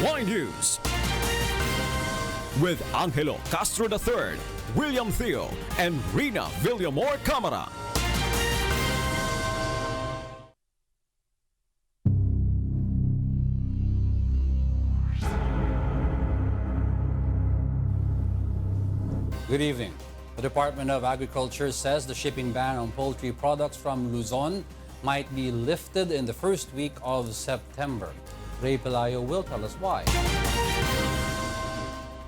Wine News with Angelo Castro III, William Theo, and Rina Villamor Camara. Good evening. The Department of Agriculture says the shipping ban on poultry products from Luzon might be lifted in the first week of September. Ray Pelayo will tell us why.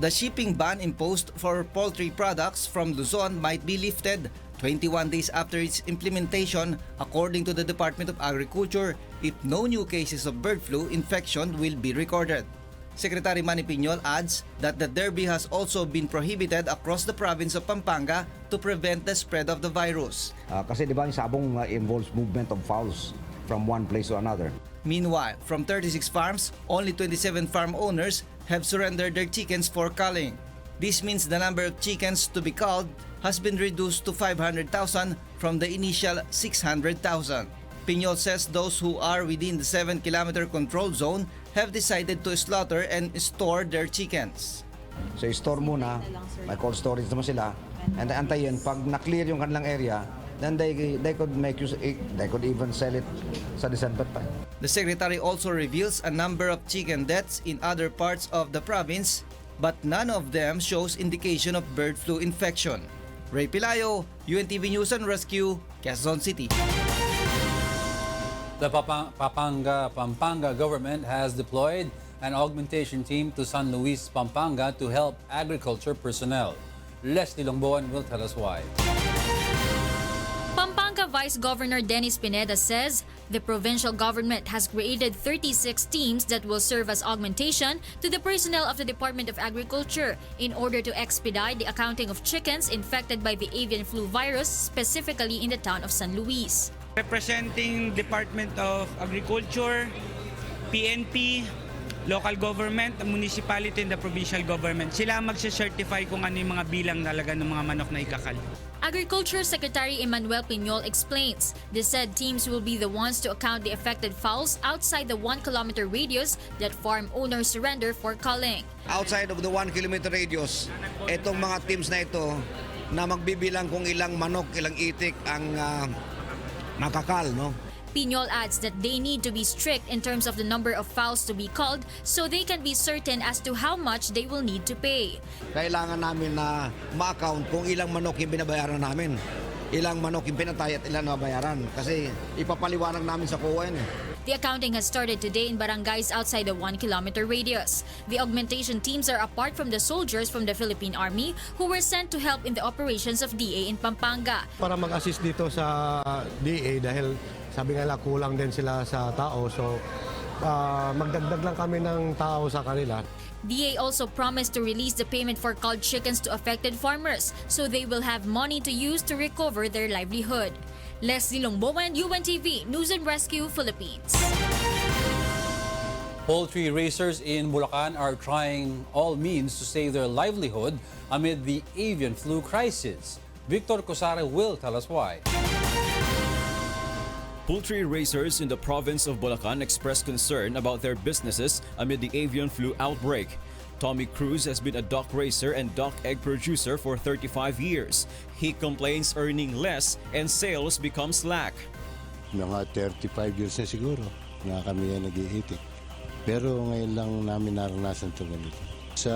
The shipping ban imposed for poultry products from Luzon might be lifted 21 days after its implementation, according to the Department of Agriculture, if no new cases of bird flu infection will be recorded. Secretary Manny Piñol adds that the derby has also been prohibited across the province of Pampanga to prevent the spread of the virus. Kasi di ba yung sabong involves movement of fowls from one place to another. Meanwhile, from 36 farms, only 27 farm owners have surrendered their chickens for culling. This means the number of chickens to be culled has been reduced to 500,000 from the initial 600,000. Piñol says those who are within the 7-kilometer control zone have decided to slaughter and store their chickens. So store muna, may cold storage naman sila, and antayin pag na-clear yung kanilang area, then they could even sell it sa December pa. The secretary also reveals a number of chicken deaths in other parts of the province, but none of them shows indication of bird flu infection. Ray Pelayo, UNTV News and Rescue, Quezon City. The Pampanga government has deployed an augmentation team to San Luis, Pampanga to help agriculture personnel. Leslie Longboan will tell us why. Pampanga Vice Governor Dennis Pineda says the provincial government has created 36 teams that will serve as augmentation to the personnel of the Department of Agriculture in order to expedite the accounting of chickens infected by the avian flu virus, specifically in the town of San Luis. Representing Department of Agriculture, PNP, local government, the municipality and the provincial government. Sila magse-certify kung ano yung mga bilang talaga ng mga manok na ikakal. Agriculture Secretary Emmanuel Piñol explains the said teams will be the ones to account the affected fowls outside the 1-kilometer radius that farm owners surrender for culling. Outside of the 1-kilometer radius, itong mga teams na ito na magbibilang kung ilang manok, ilang itik ang makakal, no? Piñol adds that they need to be strict in terms of the number of fowls to be culled so they can be certain as to how much they will need to pay. Kailangan namin na ma-account kung ilang manok yung binabayaran namin, ilang manok yung pinatay at ilang nabayaran. Kasi ipapaliwanag namin sa COA yan. The accounting has started today in barangays outside the 1-kilometer radius. The augmentation teams are apart from the soldiers from the Philippine Army who were sent to help in the operations of DA in Pampanga. Para mag-assist dito sa DA dahil sabi nga kulang din sila sa tao, so magdagdag lang kami ng tao sa kanila. DA also promised to release the payment for culled chickens to affected farmers so they will have money to use to recover their livelihood. Leslie Longboan, UNTV News and Rescue, Philippines. Poultry raisers in Bulacan are trying all means to save their livelihood amid the avian flu crisis. Victor Cosare will tell us why. Poultry raisers in the province of Bulacan expressed concern about their businesses amid the avian flu outbreak. Tommy Cruz has been a duck raiser and duck egg producer for 35 years. He complains earning less and sales become slack. Mga 35 years na siguro na kami na nag-iitik. Pero ngayon lang namin naranasan ito ganito. Sa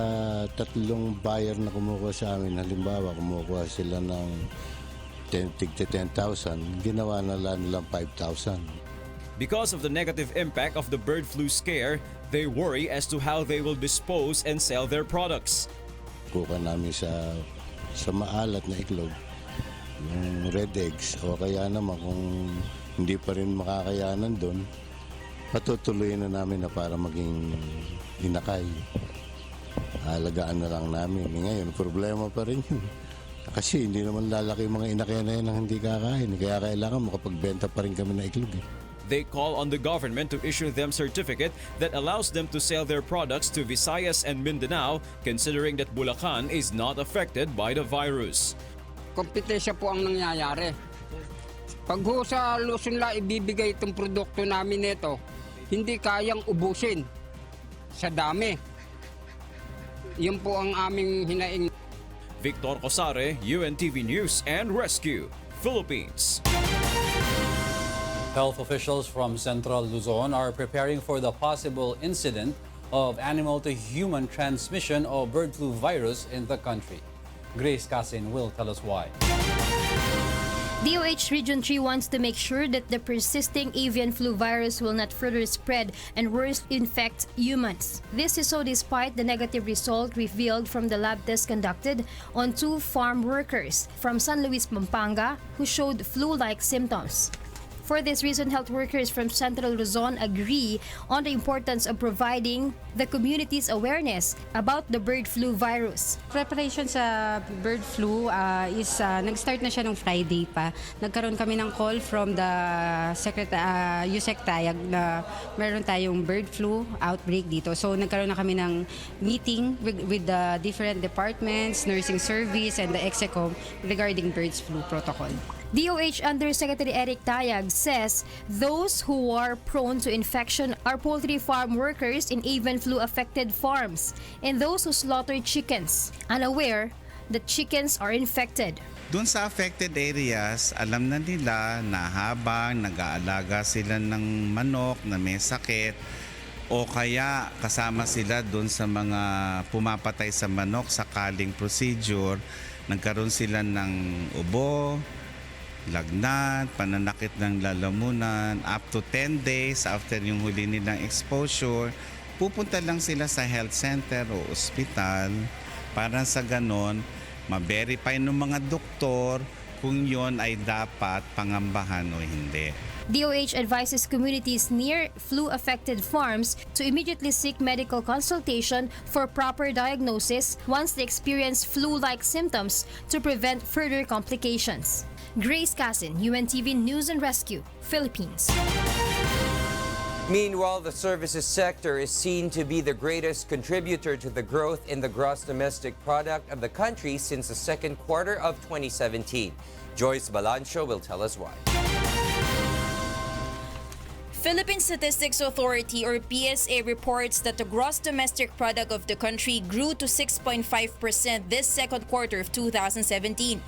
tatlong buyer na kumukuha sa amin, halimbawa kumukuha sila ng 10,000, ginawa na lang nilang 5,000. Because of the negative impact of the bird flu scare, they worry as to how they will dispose and sell their products. Kuha namin sa maalat na iklog, yung red eggs, o kaya naman kung hindi pa rin makakayanan doon, patutuloy na namin na para maging inakay. Alagaan na lang namin. Ngayon, problema pa rin yun. Kasi hindi naman lalaki yung mga inakay na yan ang hindi kakain. Kaya kailangan makapagbenta pa rin kami na iklog. They call on the government to issue them certificate that allows them to sell their products to Visayas and Mindanao, considering that Bulacan is not affected by the virus. Kompetensya po ang nangyayari. Pag ho sa Luzon la ibibigay itong produkto namin nito, hindi kayang ubusin. sa dami. Yun po ang aming hinaing. Victor Cosare, UNTV News and Rescue, Philippines. Health officials from Central Luzon are preparing for the possible incident of animal-to-human transmission of bird flu virus in the country. Grace Casin will tell us why. DOH Region 3 wants to make sure that the persisting avian flu virus will not further spread and worse infect humans. This is so despite the negative result revealed from the lab test conducted on 2 farm workers from San Luis, Pampanga who showed flu-like symptoms. For this reason, health workers from Central Luzon agree on the importance of providing the community's awareness about the bird flu virus. Preparation sa bird flu is nag-start na siya nung Friday pa. Nagkaroon kami ng call from the USEC Tayag na meron tayong bird flu outbreak dito. So nagkaroon na kami ng meeting with the different departments, nursing service, and the EXECOM regarding bird flu protocol. DOH Undersecretary Eric Tayag says those who are prone to infection are poultry farm workers in avian flu-affected farms and those who slaughter chickens, unaware that chickens are infected. Doon sa affected areas, alam na nila na habang nag-aalaga sila ng manok na may sakit o kaya kasama sila doon sa mga pumapatay sa manok sakaling procedure, nagkaroon sila ng ubo, lagnat, pananakit ng lalamunan, up to 10 days after yung huli nilang exposure, pupunta lang sila sa health center o ospital para sa ganon, ma-verify ng mga doktor kung yon ay dapat pangambahan o hindi. DOH advises communities near flu-affected farms to immediately seek medical consultation for proper diagnosis once they experience flu-like symptoms to prevent further complications. Grace Casin, UNTV News and Rescue, Philippines. Meanwhile, the services sector is seen to be the greatest contributor to the growth in the gross domestic product of the country since the second quarter of 2017. Joyce Balancho will tell us why. Philippine Statistics Authority or PSA reports that the gross domestic product of the country grew to 6.5% this second quarter of 2017.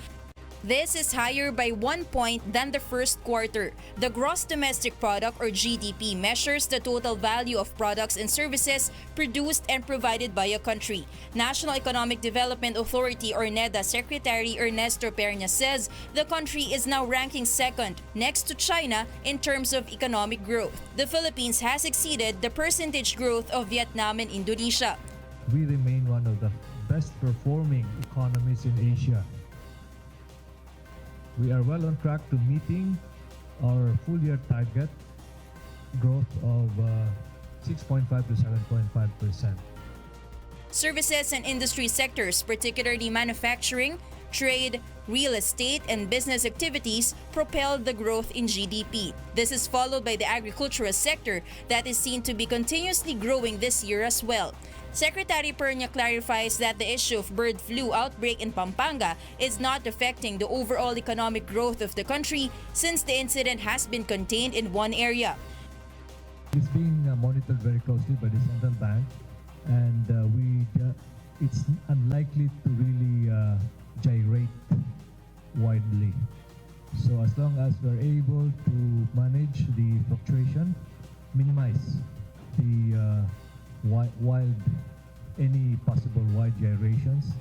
This is higher by 1 point than the first quarter. The gross domestic product or GDP measures the total value of products and services produced and provided by a country. National Economic Development Authority or NEDA Secretary Ernesto Pernia says the country is now ranking second next to China in terms of economic growth. The Philippines has exceeded the percentage growth of Vietnam and Indonesia. We remain one of the best performing economies in Asia. We are well on track to meeting our full-year target growth of 6.5 to 7.5%. Services and industry sectors, particularly manufacturing, trade, real estate, and business activities propelled the growth in GDP. This is followed by the agricultural sector that is seen to be continuously growing this year as well. Secretary Pernia clarifies that the issue of bird flu outbreak in Pampanga is not affecting the overall economic growth of the country since the incident has been contained in one area. It's being monitored very closely by the central bank, and it's unlikely to really gyrate widely. So as long as we're able to manage the fluctuation, minimize the any possible wide gyrations,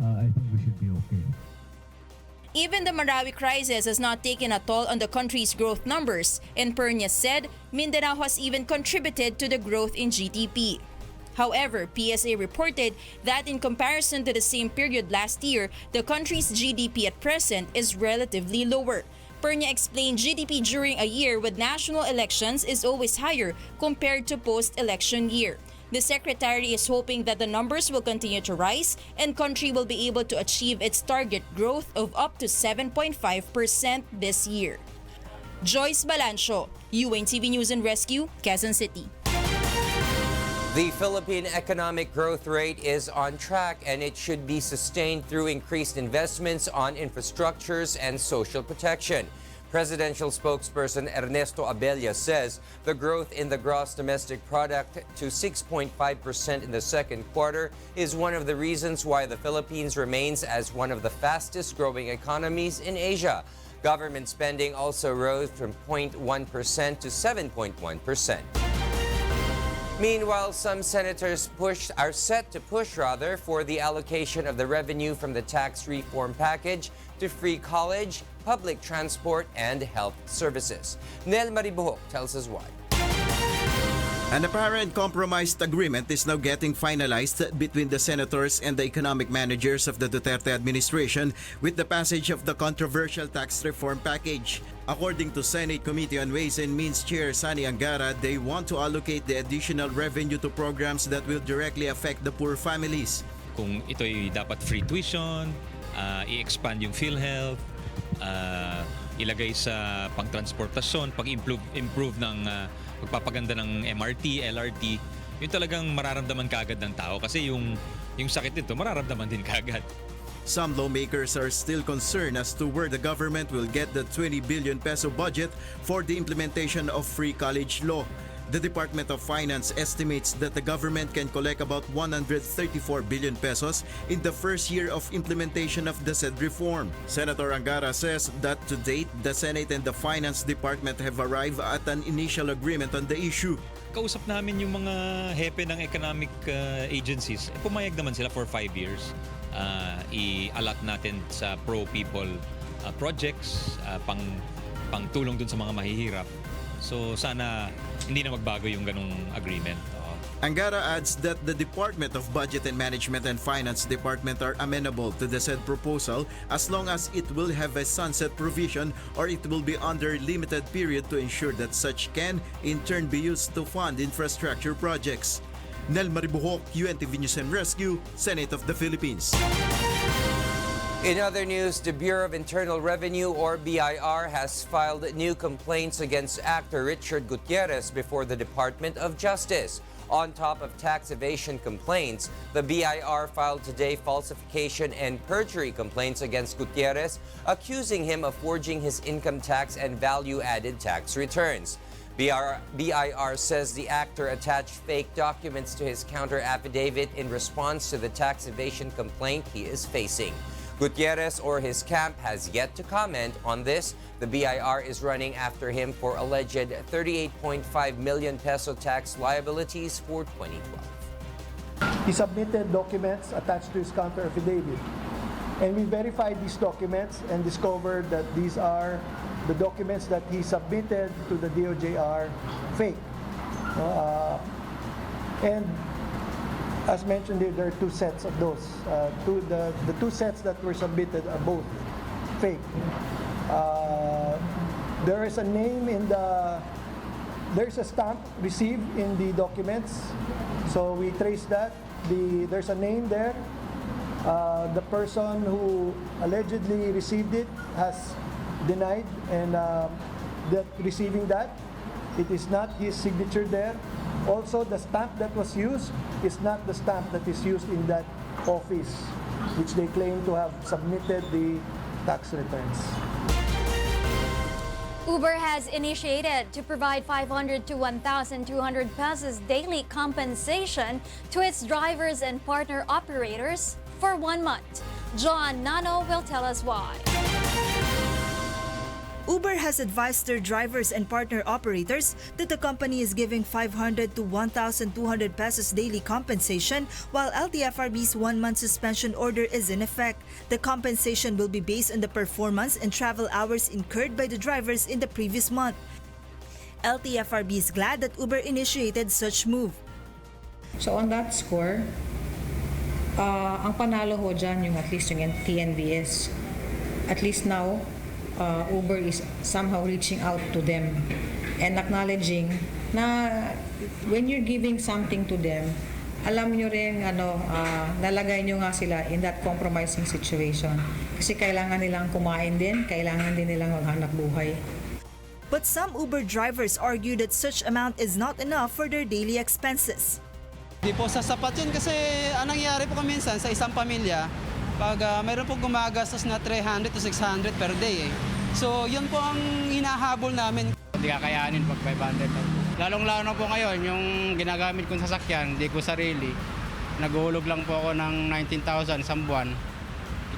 I think we should be okay. Even the Marawi crisis has not taken a toll on the country's growth numbers, and Pernia said Mindanao has even contributed to the growth in GDP. However, PSA reported that in comparison to the same period last year, the country's GDP at present is relatively lower. Pernia explained GDP during a year with national elections is always higher compared to post-election year. The secretary is hoping that the numbers will continue to rise and country will be able to achieve its target growth of up to 7.5% this year. Joyce Balancho, UNTV News and Rescue, Quezon City. The Philippine economic growth rate is on track and it should be sustained through increased investments on infrastructures and social protection. Presidential spokesperson Ernesto Abella says the growth in the gross domestic product to 6.5% in the second quarter is one of the reasons why the Philippines remains as one of the fastest growing economies in Asia. Government spending also rose from 0.1% to 7.1%. Meanwhile, some senators are set to push for the allocation of the revenue from the tax reform package to free college, public transport, and health services. Nel Maribuhok tells us why. An apparent compromised agreement is now getting finalized between the senators and the economic managers of the Duterte administration with the passage of the controversial tax reform package. According to Senate Committee on Ways and Means Chair Sani Angara, they want to allocate the additional revenue to programs that will directly affect the poor families. Kung ito'y dapat free tuition, i-expand yung PhilHealth, ilagay sa pangtransportasyon, pag-improve ng pagpapaganda ng MRT, LRT, yun talagang mararamdaman kagad ng tao kasi yung sakit nito mararamdaman din kagad. Some lawmakers are still concerned as to where the government will get the 20 billion peso budget for the implementation of free college law. The Department of Finance estimates that the government can collect about 134 billion pesos in the first year of implementation of the said reform. Senator Angara says that to date, the Senate and the Finance Department have arrived at an initial agreement on the issue. Kausap namin yung mga hepe ng economic agencies. Pumayag naman sila for 5 years. I-allot natin sa pro-people projects, pang tulong dun sa mga mahihirap. So sana hindi na magbago yung ganung agreement. Angara adds that the Department of Budget and Management and Finance Department are amenable to the said proposal as long as it will have a sunset provision or it will be under limited period to ensure that such can in turn be used to fund infrastructure projects. Nel Maribuhok, UNTV News and Rescue, Senate of the Philippines. In other news, the Bureau of Internal Revenue, or BIR, has filed new complaints against actor Richard Gutierrez before the Department of Justice. On top of tax evasion complaints, the BIR filed today falsification and perjury complaints against Gutierrez, accusing him of forging his income tax and value-added tax returns. BIR says the actor attached fake documents to his counter affidavit in response to the tax evasion complaint he is facing. Gutierrez or his camp has yet to comment on this. The BIR is running after him for alleged 38.5 million peso tax liabilities for 2012. He submitted documents attached to his counter affidavit. And we verified these documents and discovered that these are the documents that he submitted to the DOJ are fake. And as mentioned here, there are two sets of those. The two sets that were submitted are both fake. There is a name in there's a stamp received in the documents. So we traced that. There's a name there. The person who allegedly received it has denied and that receiving that. It is not his signature there. Also, the stamp that was used is not the stamp that is used in that office, which they claim to have submitted the tax returns. Uber has initiated to provide 500 to 1,200 pesos daily compensation to its drivers and partner operators for 1 month. John Nano will tell us why. Uber has advised their drivers and partner operators that the company is giving 500 to 1,200 pesos daily compensation while LTFRB's 1-month suspension order is in effect. The compensation will be based on the performance and travel hours incurred by the drivers in the previous month. LTFRB is glad that Uber initiated such move. So on that score, ang panalo ho dyan yung at least yung TNVS. At least now, Uber is somehow reaching out to them and acknowledging na when you're giving something to them, alam nyo rin nalagay nyo nga sila in that compromising situation. Kasi kailangan nilang kumain din, kailangan din nilang maghanap buhay. But some Uber drivers argue that such amount is not enough for their daily expenses. Di po sasapat yun kasi anong nangyari po minsan sa isang pamilya, pag mayroon po gumagastos na 300 to 600 per day So yun po ang hinahabol namin. Hindi kakayanin pag 500. Lalong-lalo na po ngayon, yung ginagamit kong sasakyan, hindi ko sarili. Naguhulog lang po ako ng 19,000 isang buwan.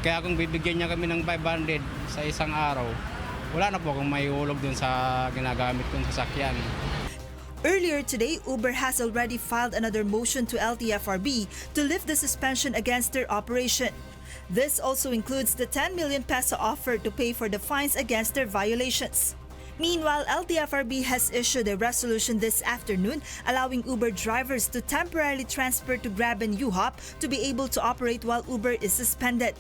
Kaya kung bibigyan niya kami ng 500 sa isang araw, wala na po akong maihulog dun sa ginagamit kong sasakyan. Earlier today, Uber has already filed another motion to LTFRB to lift the suspension against their operation. This also includes the 10 million peso offer to pay for the fines against their violations. Meanwhile, LTFRB has issued a resolution this afternoon allowing Uber drivers to temporarily transfer to Grab and U-Hop to be able to operate while Uber is suspended.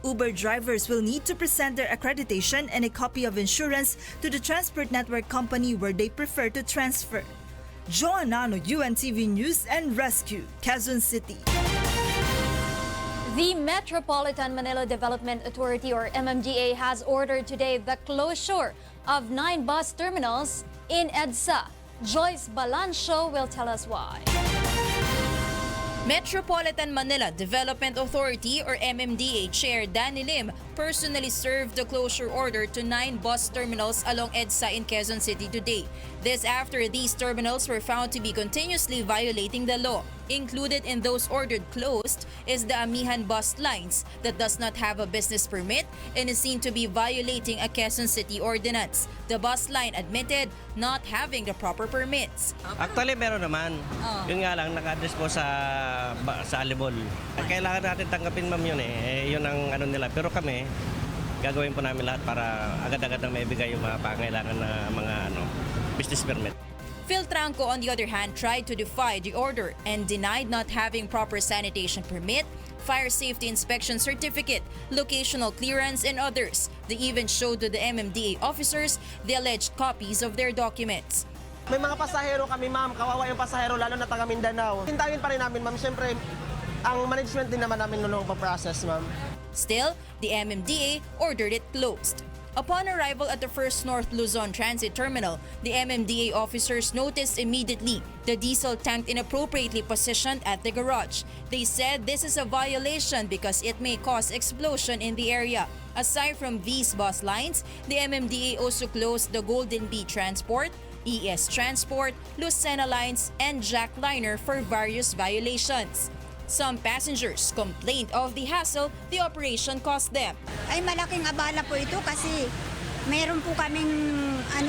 Uber drivers will need to present their accreditation and a copy of insurance to the transport network company where they prefer to transfer. Joanano, UNTV News and Rescue, Quezon City. The Metropolitan Manila Development Authority or MMDA has ordered today the closure of 9 bus terminals in EDSA. Joyce Balancio will tell us why. Metropolitan Manila Development Authority or MMDA Chair Danny Lim personally served the closure order to 9 bus terminals along EDSA in Quezon City today. This after these terminals were found to be continuously violating the law. Included in those ordered closed is the Amihan bus lines that does not have a business permit and is seen to be violating a Quezon City ordinance. The bus line admitted not having the proper permits. Actually, meron naman. Yun nga lang, naka-address po sa Alibol. Kailangan natin tanggapin, ma'am, yun eh. Yun ang ano nila. Pero kami, gagawin po namin lahat para agad-agad na maibigay yung mga pangailangan na mga business permit. Phil Tranco, on the other hand, tried to defy the order and denied not having proper sanitation permit, fire safety inspection certificate, locational clearance, and others. They even showed to the MMDA officers the alleged copies of their documents. May mga pasahero kami, ma'am. Kawawa yung pasahero, lalo na taga Mindanao. Hintangin pa rin namin, ma'am. Siyempre, ang management din naman namin nung pa-process, ma'am. Still, the MMDA ordered it closed. Upon arrival at the First North Luzon Transit Terminal, the MMDA officers noticed immediately the diesel tank inappropriately positioned at the garage. They said this is a violation because it may cause explosion in the area. Aside from these bus lines, the MMDA also closed the Golden Bee Transport, ES Transport, Lucena Lines, and Jack Liner for various violations. Some passengers complained of the hassle the operation caused them. Ay malaking abala po ito kasi meron po kaming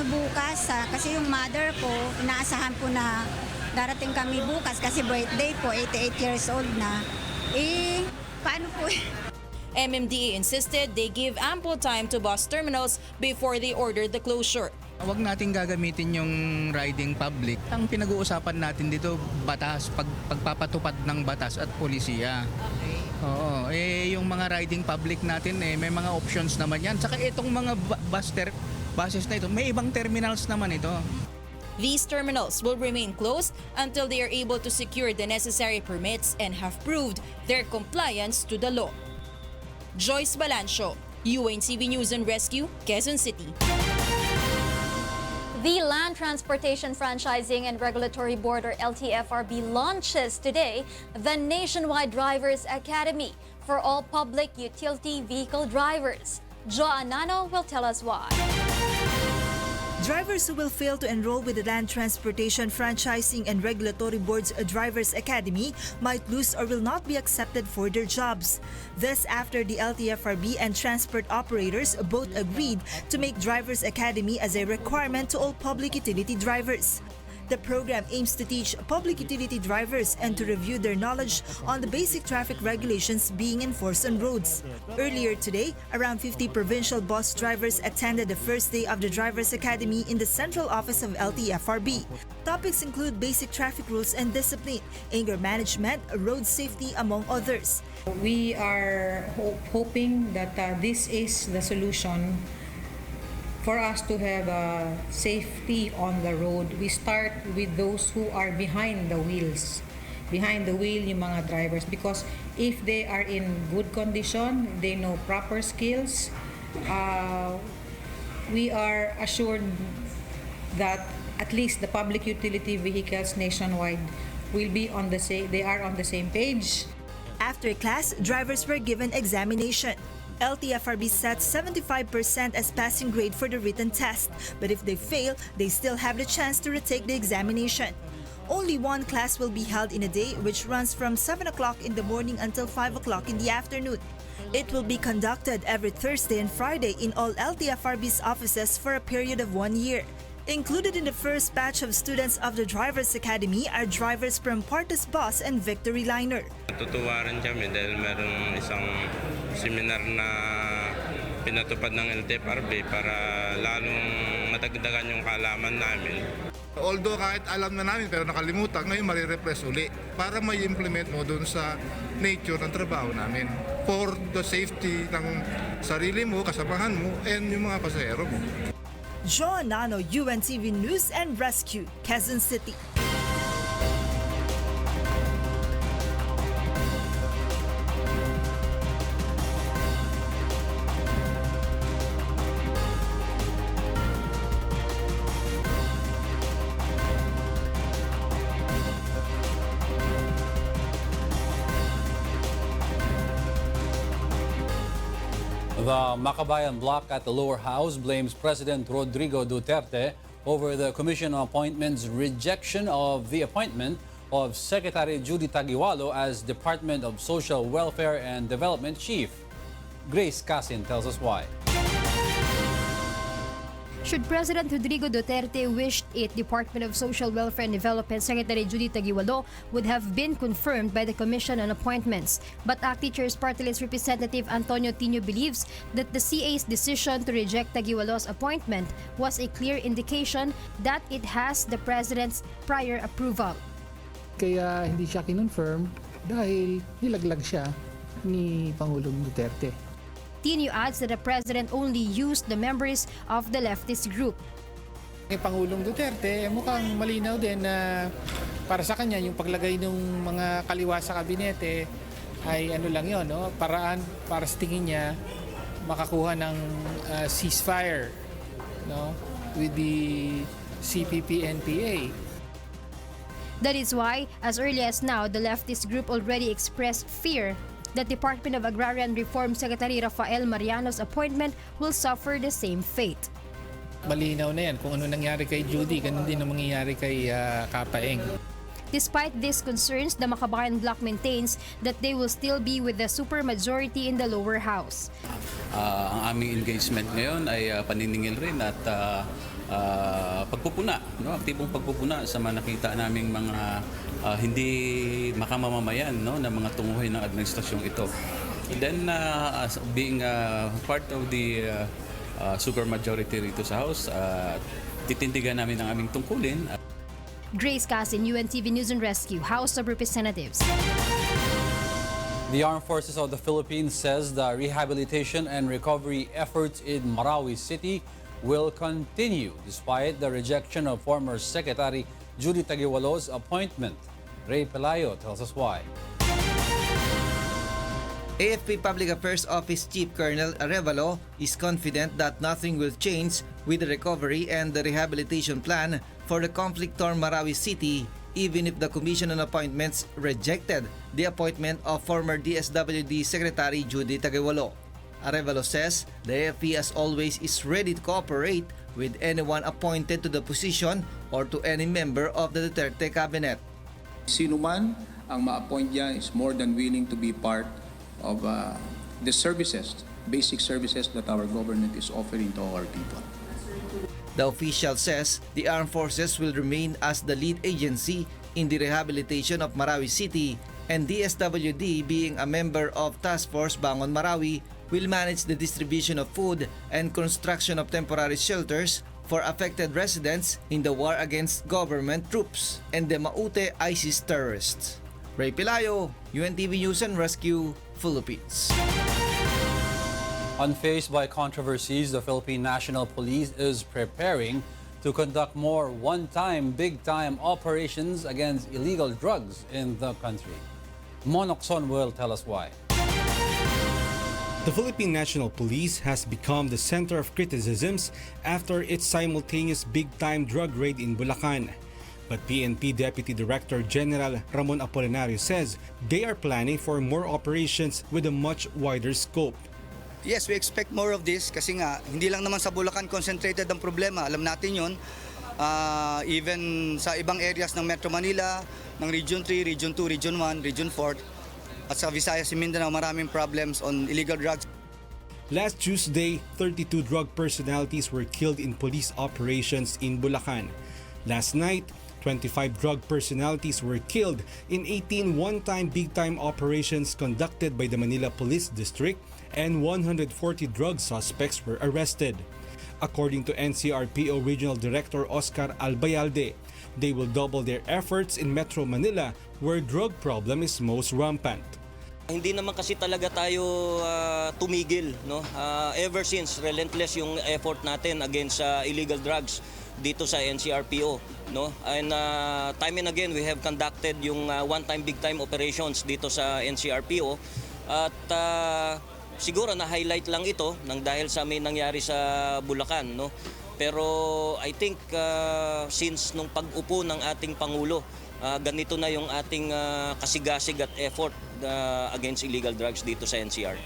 bukas kasi yung mother ko inaasahan po na darating kami bukas kasi birthday po, 88 years old na. Paano po? MMDA insisted they give ample time to bus terminals before they ordered the closure. Huwag natin gagamitin yung riding public. Ang pinag-uusapan natin dito, batas, pagpapatupad ng batas at polisiya. Okay. Oo, yung mga riding public natin, may mga options naman yan. Saka itong mga buses na ito, may ibang terminals naman ito. These terminals will remain closed until they are able to secure the necessary permits and have proved their compliance to the law. Joyce Balancio, UNTV News and Rescue, Quezon City. The Land Transportation Franchising and Regulatory Board or LTFRB launches today the nationwide Drivers Academy for all public utility vehicle drivers. Joanano will tell us why. Drivers who will fail to enroll with the Land Transportation Franchising and Regulatory Board's Drivers Academy might lose or will not be accepted for their jobs. This after the LTFRB and transport operators both agreed to make Drivers Academy as a requirement to all public utility drivers. The program aims to teach public utility drivers and to review their knowledge on the basic traffic regulations being enforced on roads. Earlier today, around 50 provincial bus drivers attended the first day of the Drivers Academy in the central office of LTFRB. Topics include basic traffic rules and discipline, anger management, road safety, among others. We are hoping that this is the solution for us to have safety on the road. We start with those who are behind the wheels. Behind the wheel, yung mga drivers. Because if they are in good condition, they know proper skills, we are assured that at least the public utility vehicles nationwide will be on the same, they are on the same page. After class, drivers were given examination. LTFRB sets 75% as passing grade for the written test, but if they fail, they still have the chance to retake the examination. Only one class will be held in a day, which runs from 7 o'clock in the morning until 5 o'clock in the afternoon. It will be conducted every Thursday and Friday in all LTFRB's offices for a period of 1 year. Included in the first batch of students of the Drivers Academy are drivers from Partas Bus and Victory Liner. Natutuwa rin kami dahil meron isang seminar na pinatupad ng LTFRB para lalong matagdagan yung kaalaman namin. Although kahit alam na namin pero nakalimutan, ngayon marirepress uli para may implement mo dun sa nature ng trabaho namin for the safety ng sarili mo, kasamahan mo, and yung mga pasahero mo. John Nano, UNTV News and Rescue, Quezon City. The Makabayan bloc at the lower house blames President Rodrigo Duterte over the Commission on Appointments' rejection of the appointment of Secretary Judy Taguiwalo as Department of Social Welfare and Development Chief. Grace Casin tells us why. Should President Rodrigo Duterte wished it, Department of Social Welfare and Development Secretary Judy Taguiwalo would have been confirmed by the Commission on Appointments. But ACT Chair's Party List Representative Antonio Tino believes that the CA's decision to reject Taguiwalo's appointment was a clear indication that it has the President's prior approval. Kaya hindi siya kinonfirm dahil nilaglag siya ni Pangulong Duterte. Tino adds that the President only used the members of the leftist group. Kay Pangulong Duterte, mukhang malinaw din na para sa kanya yung paglagay ng mga kaliwa sa kabinete ay ano lang yon, no? Paraan para sa tingin niya makakuha ng ceasefire, no? With the CPP-NPA. That is why, as early as now, the leftist group already expressed fear that Department of Agrarian Reform Secretary Rafael Mariano's appointment will suffer the same fate. Malinaw na yan. Kung ano nangyari kay Judy, ganun din ang mangyayari kay Kapaeng. Despite these concerns, the Makabayan bloc maintains that they will still be with the supermajority in the lower house. Ang aming engagement ngayon ay paniningil rin at pagpupuna, no? Aktibong pagpupuna sa mga nakita naming mga hindi makamamamayan, no, na mga tunguhin ng administrasyong ito. And then being part of the supermajority rito sa House, titindigan namin ang aming tungkulin. Grace Casin, UNTV News and Rescue, House of Representatives. The Armed Forces of the Philippines says the rehabilitation and recovery efforts in Marawi City will continue despite the rejection of former Secretary Judy Taguiwalo's appointment. Ray Pelayo tells us why. AFP Public Affairs Office Chief Colonel Arevalo is confident that nothing will change with the recovery and the rehabilitation plan for the conflict-torn Marawi City, even if the Commission on Appointments rejected the appointment of former DSWD Secretary Judy Taguiwalo. Arevalo says the AFP as always is ready to cooperate with anyone appointed to the position or to any member of the Duterte cabinet. Sino man ang ma-appoint niya is more than willing to be part of the services, basic services that our government is offering to our people. The official says the armed forces will remain as the lead agency in the rehabilitation of Marawi City, and DSWD, being a member of Task Force Bangon Marawi, will manage the distribution of food and construction of temporary shelters for affected residents in the war against government troops and the Maute ISIS terrorists. Ray Pelayo, UNTV News and Rescue, Philippines. Unfazed by controversies, the Philippine National Police is preparing to conduct more one-time, big-time operations against illegal drugs in the country. Monokson will tell us why. The Philippine National Police has become the center of criticisms after its simultaneous big-time drug raid in Bulacan. But PNP Deputy Director General Ramon Apolinario says they are planning for more operations with a much wider scope. Yes, we expect more of this kasi nga hindi lang naman sa Bulacan concentrated ang problema. Alam natin yon. Even sa ibang areas ng Metro Manila, ng Region 3, Region 2, Region 1, Region 4, at sa Visayas and Mindanao, maraming problems on illegal drugs. Last Tuesday, 32 drug personalities were killed in police operations in Bulacan. Last night, 25 drug personalities were killed in 18 one-time big-time operations conducted by the Manila Police District, and 140 drug suspects were arrested. According to NCRPO Regional Director Oscar Albayalde, they will double their efforts in Metro Manila where drug problem is most rampant. Hindi naman kasi talaga tayo tumigil, no? Ever since relentless yung effort natin against illegal drugs dito sa NCRPO, no? And time and again we have conducted yung one-time big-time operations dito sa NCRPO at siguro na-highlight lang ito nang dahil sa may nangyari sa Bulacan, no? Pero I think since nung pag-upo ng ating Pangulo, ganito na yung ating kasigasig at effort against illegal drugs dito sa NCR.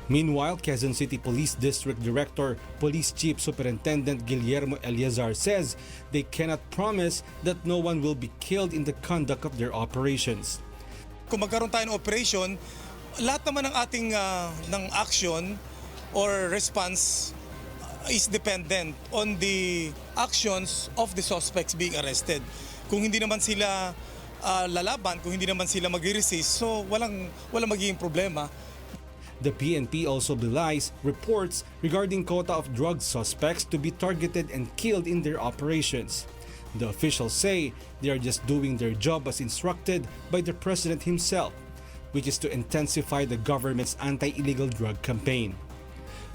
Meanwhile, Quezon City Police District Director, Police Chief Superintendent Guillermo Eliazar says they cannot promise that no one will be killed in the conduct of their operations. Kung magkaroon tayo ng operation, lahat naman ng ating ng action or response is dependent on the actions of the suspects being arrested. Kung hindi naman sila lalaban, kung hindi naman sila mag-resist, so walang magiging problema. The PNP also belies reports regarding quota of drug suspects to be targeted and killed in their operations. The officials say they are just doing their job as instructed by the President himself, which is to intensify the government's anti-illegal drug campaign.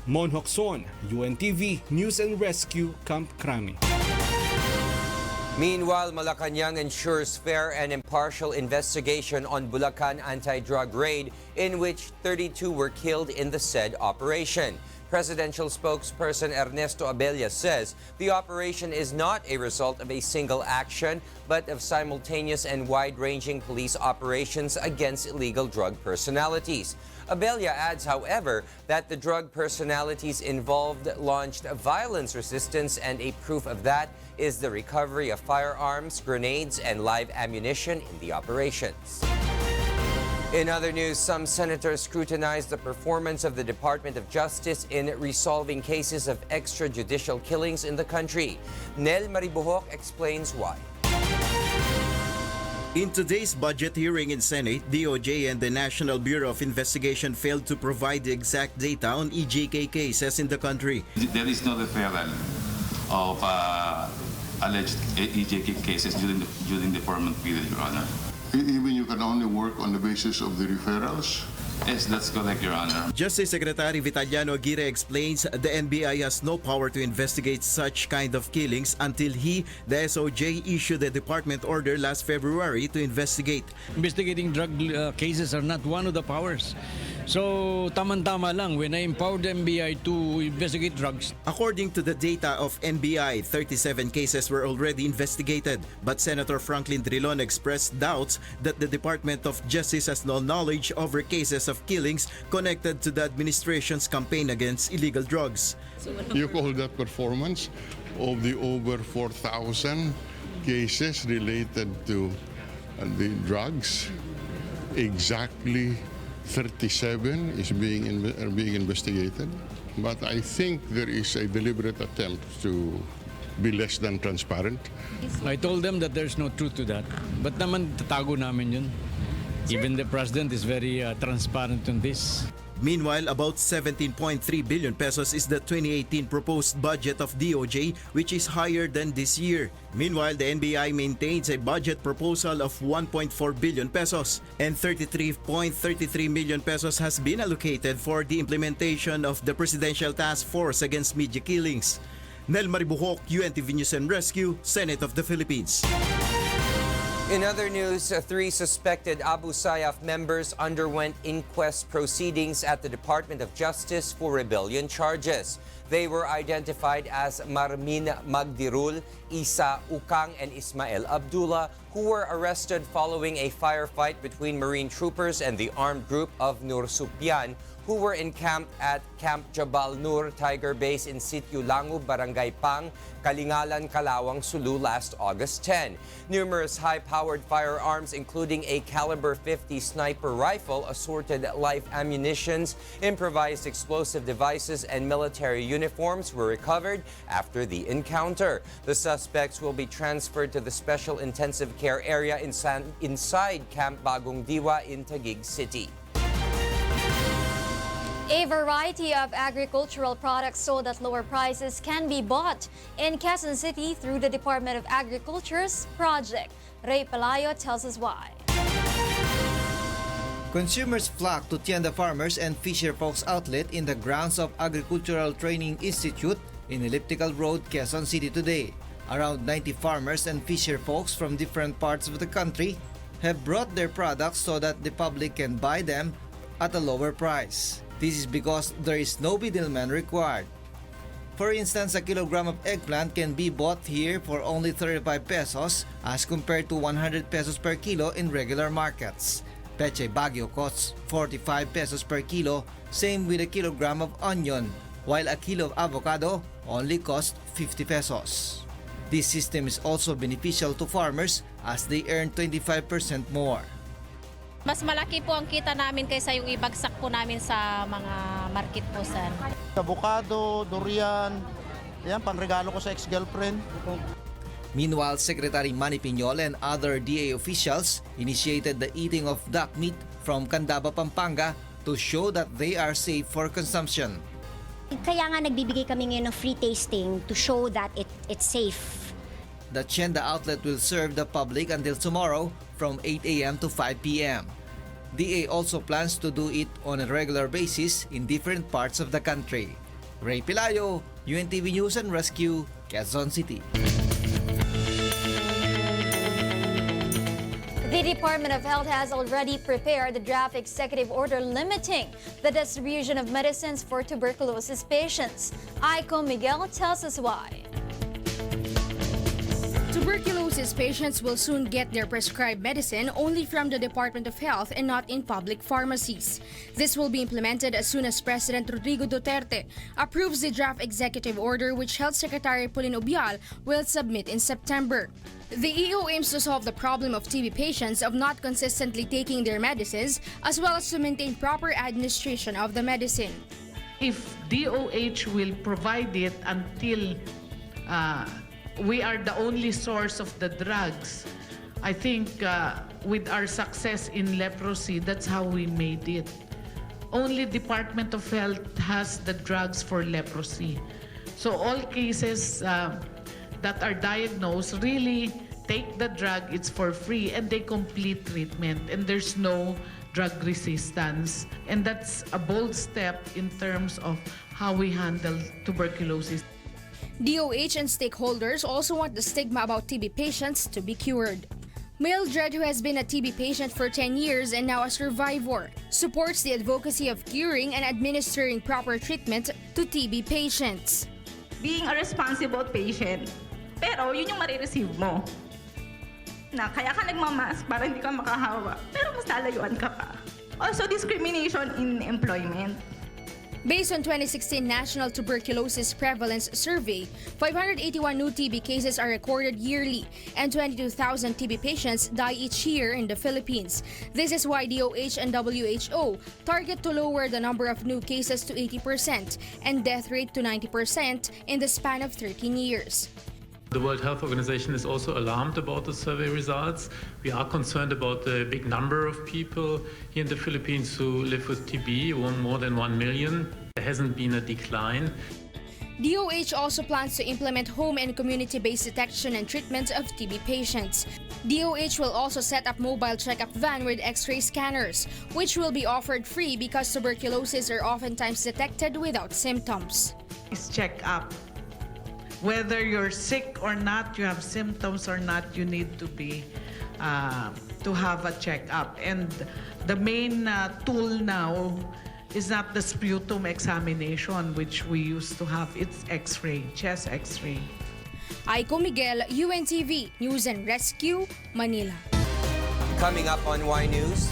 Mon Hokson, UNTV News and Rescue, Camp Crame. Meanwhile, Malacanang ensures fair and impartial investigation on Bulacan anti-drug raid in which 32 were killed in the said operation. Presidential spokesperson Ernesto Abella says the operation is not a result of a single action, but of simultaneous and wide-ranging police operations against illegal drug personalities. Abella adds, however, that the drug personalities involved launched violence resistance, and a proof of that is the recovery of firearms, grenades, and live ammunition in the operations. In other news, some senators scrutinized the performance of the Department of Justice in resolving cases of extrajudicial killings in the country. Nel Maribuhok explains why. In today's budget hearing in Senate, DOJ and the National Bureau of Investigation failed to provide the exact data on EJK cases in the country. There is no referral of alleged EJK cases during the permanent period, Your Honor. Even you can only work on the basis of the referrals? Yes, that's correct, Your Honor. Justice Secretary Vitaliano Aguirre explains the NBI has no power to investigate such kind of killings until the SOJ, issued a department order last February to investigate. Investigating drug cases are not one of the powers. So, tama-tama lang when I empowered the NBI to investigate drugs. According to the data of NBI, 37 cases were already investigated. But Senator Franklin Drilon expressed doubts that the Department of Justice has no knowledge over cases of killings connected to the administration's campaign against illegal drugs. You call that performance of the over 4,000 cases related to the drugs? Exactly 37 is being investigated, but I think there is a deliberate attempt to be less than transparent. I told them that there's no truth to that. But naman tatago namin yun. Even the President is very transparent on this. Meanwhile, about 17.3 billion pesos is the 2018 proposed budget of DOJ, which is higher than this year. Meanwhile, the NBI maintains a budget proposal of 1.4 billion pesos, and 33.33 million pesos has been allocated for the implementation of the Presidential Task Force Against Media Killings. Nel Maribuhok, UNTV News and Rescue, Senate of the Philippines. In other news, 3 suspected Abu Sayyaf members underwent inquest proceedings at the Department of Justice for rebellion charges. They were identified as Marmin Magdirul, Isa Ukang, and Ismael Abdullah, who were arrested following a firefight between Marine troopers and the armed group of Nur Supyan, who were encamped at Camp Jabal Nur Tiger Base in Sitio Langu, Barangay Pang, Kalingalan, Calawang, Sulu last August 10. Numerous high-powered firearms, including a caliber 50 sniper rifle, assorted live ammunitions, improvised explosive devices, and military uniforms were recovered after the encounter. The suspects will be transferred to the Special Intensive Care Area inside Camp Bagong Diwa in Taguig City. A variety of agricultural products sold at lower prices can be bought in Quezon City through the Department of Agriculture's project. Ray Palayo tells us why. Consumers flock to Tienda Farmers and Fisher Folks outlet in the grounds of Agricultural Training Institute in Elliptical Road, Quezon City today. Around 90 farmers and fisher folks from different parts of the country have brought their products so that the public can buy them at a lower price. This is because there is no middleman required. For instance, a kilogram of eggplant can be bought here for only 35 pesos as compared to 100 pesos per kilo in regular markets. Peche Baguio costs 45 pesos per kilo, same with a kilogram of onion, while a kilo of avocado only costs 50 pesos. This system is also beneficial to farmers as they earn 25% more. Mas malaki po ang kita namin kaysa yung ibagsak po namin sa mga market po, sir. Avocado, durian, yan, panregalo ko sa ex-girlfriend. Meanwhile, Secretary Manny Piñol and other DA officials initiated the eating of duck meat from Candaba, Pampanga to show that they are safe for consumption. Kaya nga nagbibigay kami ngayon ng free tasting to show that it's safe. The Tienda outlet will serve the public until tomorrow from 8 a.m. to 5 p.m. DA also plans to do it on a regular basis in different parts of the country. Ray Palayo, UNTV News and Rescue, Quezon City. The Department of Health has already prepared the draft executive order limiting the distribution of medicines for tuberculosis patients. Aiko Miguel tells us why. Tuberculosis patients will soon get their prescribed medicine only from the Department of Health and not in public pharmacies. This will be implemented as soon as President Rodrigo Duterte approves the draft executive order, which Health Secretary Pauline Obial will submit in September. The EO aims to solve the problem of TB patients of not consistently taking their medicines, as well as to maintain proper administration of the medicine. If DOH will provide it until we are the only source of the drugs, I think with our success in leprosy, that's how we made it. Only Department of Health has the drugs for leprosy. So all cases that are diagnosed really take the drug, it's for free, and they complete treatment, and there's no drug resistance. And that's a bold step in terms of how we handle tuberculosis. DOH and stakeholders also want the stigma about TB patients to be cured. Mildred, who has been a TB patient for 10 years and now a survivor, supports the advocacy of curing and administering proper treatment to TB patients. Being a responsible patient, pero yun yung marireceive mo. Na kaya ka nagmamask para hindi ka makahawa, pero mas lalayuan ka pa. Also, discrimination in employment. Based on 2016 National Tuberculosis Prevalence Survey, 581 new TB cases are recorded yearly and 22,000 TB patients die each year in the Philippines. This is why DOH and WHO target to lower the number of new cases to 80% and death rate to 90% in the span of 13 years. The World Health Organization is also alarmed about the survey results. We are concerned about the big number of people here in the Philippines who live with TB, more than 1 million. There hasn't been a decline. DOH also plans to implement home and community-based detection and treatment of TB patients. DOH will also set up mobile checkup van with X-ray scanners, which will be offered free because tuberculosis are oftentimes detected without symptoms. Is check up. Whether you're sick or not, you have symptoms or not, you need to be to have a checkup. And the main tool now is not the sputum examination, which we used to have. It's X-ray, chest X-ray. Aiko Miguel, UNTV, News and Rescue, Manila. Coming up on Y News,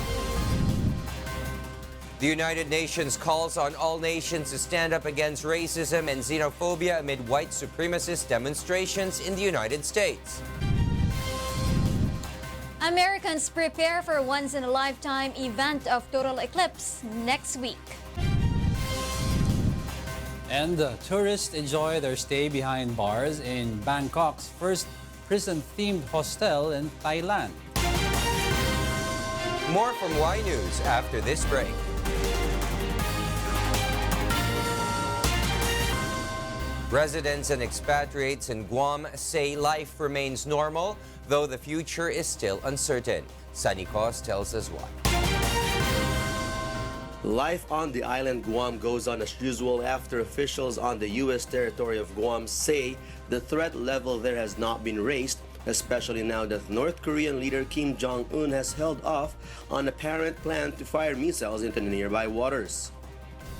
the United Nations calls on all nations to stand up against racism and xenophobia amid white supremacist demonstrations in the United States. Americans prepare for once-in-a-lifetime event of total eclipse next week. And tourists enjoy their stay behind bars in Bangkok's first prison-themed hostel in Thailand. More from Y News after this break. Residents and expatriates in Guam say life remains normal, though the future is still uncertain. Sunny Cos tells us why. Life on the island Guam goes on as usual after officials on the U.S. territory of Guam say the threat level there has not been raised, especially now that North Korean leader Kim Jong-un has held off on an apparent plan to fire missiles into the nearby waters.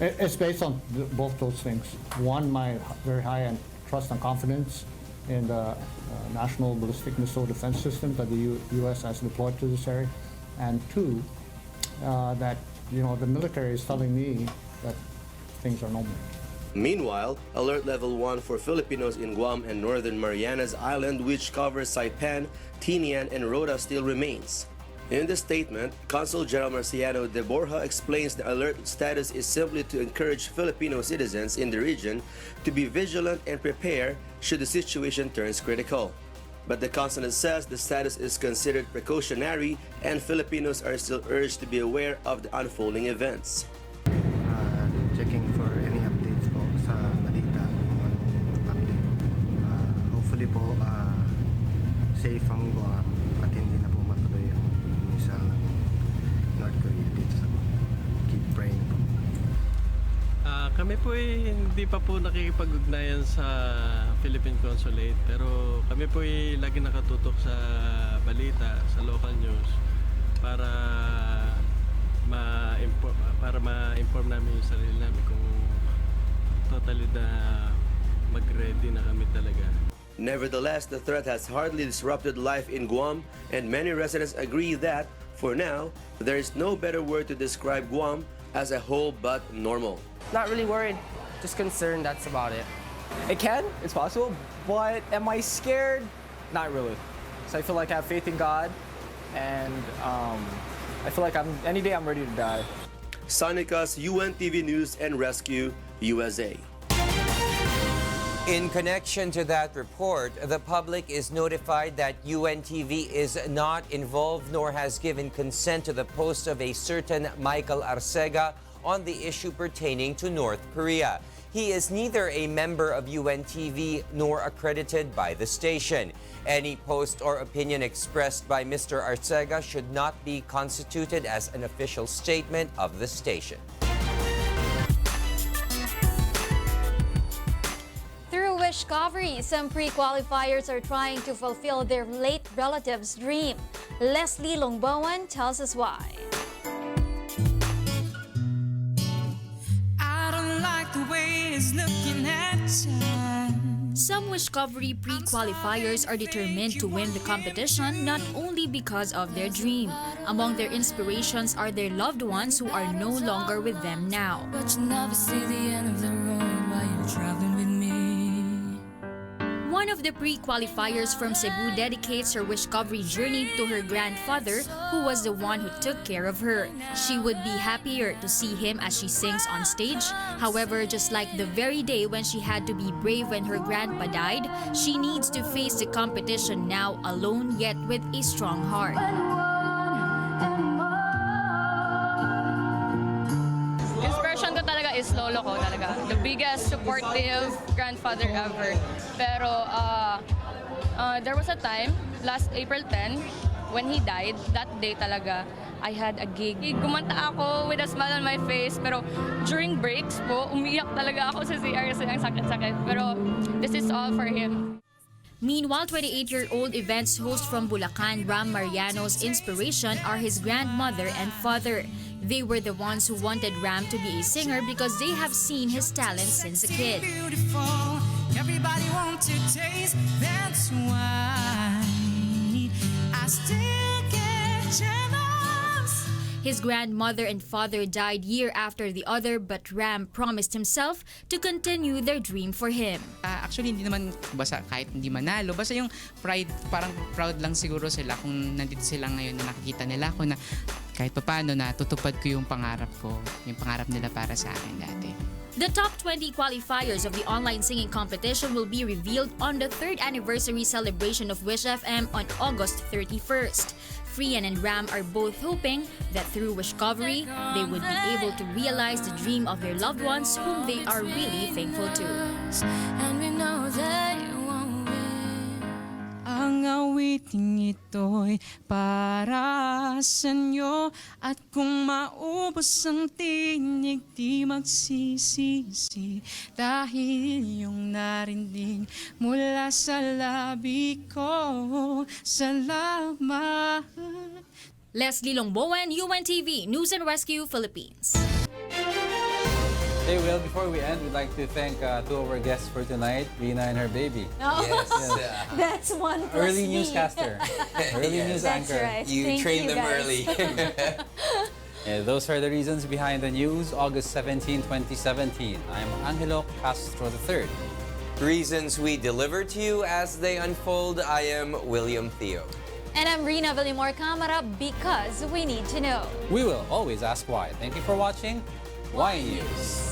It's based on both those things. One, my very high trust and confidence in the National Ballistic Missile Defense System that the U.S. has deployed to this area. And two, that the military is telling me that things are normal. Meanwhile, Alert Level 1 for Filipinos in Guam and Northern Marianas Island, which covers Saipan, Tinian, and Rota, still remains. In the statement, Consul General Marciano de Borja explains the alert status is simply to encourage Filipino citizens in the region to be vigilant and prepare should the situation turn critical. But the consulate says the status is considered precautionary and Filipinos are still urged to be aware of the unfolding events. Checking for any updates po sa balita kung anong update. Hopefully po safe ang Guam at hindi na po matuloy ang missile ng North Korea dito sa Guam. Keep praying po. Kami po hindi pa po nakikipag-ugnayan sa Philippine Consulate pero kami po lagi nakatutok sa balita, sa local news para ma-inform namin yung sarili namin kung totally na mag-ready na kami talaga. Nevertheless, the threat has hardly disrupted life in Guam and many residents agree that, for now, there is no better word to describe Guam as a whole but normal. Not really worried, just concerned, that's about it. It's possible, but am I scared? Not really. So I feel like I have faith in God and I feel like any day I'm ready to die. Sonicas, UNTV News and Rescue, USA. In connection to that report, the public is notified that UNTV is not involved nor has given consent to the post of a certain Michael Arcega on the issue pertaining to North Korea. He is neither a member of UNTV nor accredited by the station. Any post or opinion expressed by Mr. Arcega should not be constituted as an official statement of the station. Through Wishcovery, some pre-qualifiers are trying to fulfill their late relative's dream. Leslie Longboan tells us why. Some Wishcovery pre-qualifiers are determined to win the competition not only because of their dream. Among their inspirations are their loved ones who are no longer with them now. But you never see the end of the road while you're traveling with me. One of the pre-qualifiers from Cebu dedicates her Wishcovery journey to her grandfather, who was the one who took care of her. She would be happier to see him as she sings on stage. However, just like the very day when she had to be brave when her grandpa died, she needs to face the competition now alone yet with a strong heart. Inspiration ko talaga is lolo ko talaga. The biggest supportive grandfather ever. Pero there was a time, last April 10, when he died, that day talaga, I had a gig. Gumanta ako with a smile on my face, pero during breaks po, umiyak talaga ako sa CR kasi ang sakit-sakit. Pero this is all for him. Meanwhile, 28-year-old events host from Bulacan, Ram Mariano's inspiration are his grandmother and father. They were the ones who wanted Ram to be a singer because they have seen his talent since a kid. Everybody wants to taste, that's why I still get jealous. His grandmother and father died year after the other, but Ram promised himself to continue their dream for him. Actually, hindi naman basta kahit hindi manalo. Basta yung pride, parang proud lang siguro sila kung nandito sila ngayon na nakikita nila ako na kahit paano na tutupad ko yung pangarap ko, yung pangarap nila para sa akin dati. The top 20 qualifiers of the online singing competition will be revealed on the 3rd anniversary celebration of Wish FM on August 31st. Frian and Ram are both hoping that through Wishcovery, they would be able to realize the dream of their loved ones whom they are really thankful to. And we know that you won't win. Ang awiting ito'y para sa inyo, at kung maubos ang tinig, di magsisisi dahil yung narinig mula sa labi ko. Salamat. Leslie Longbowen, UNTV, News and Rescue, Philippines. Hey, Will, before we end, we'd like to thank two of our guests for tonight, Rina and her baby. Oh, Yes. that's one plus Early me. newscaster. Early news That's anchor. right. You Thank trained you, them guys. early. Yeah, those are the reasons behind the news, August 17, 2017. I'm Angelo Castro III. Reasons we deliver to you as they unfold. I am William Theo. And I'm Rina Villamor Camara, because we need to know. We will always ask why. Thank you for watching. Why News.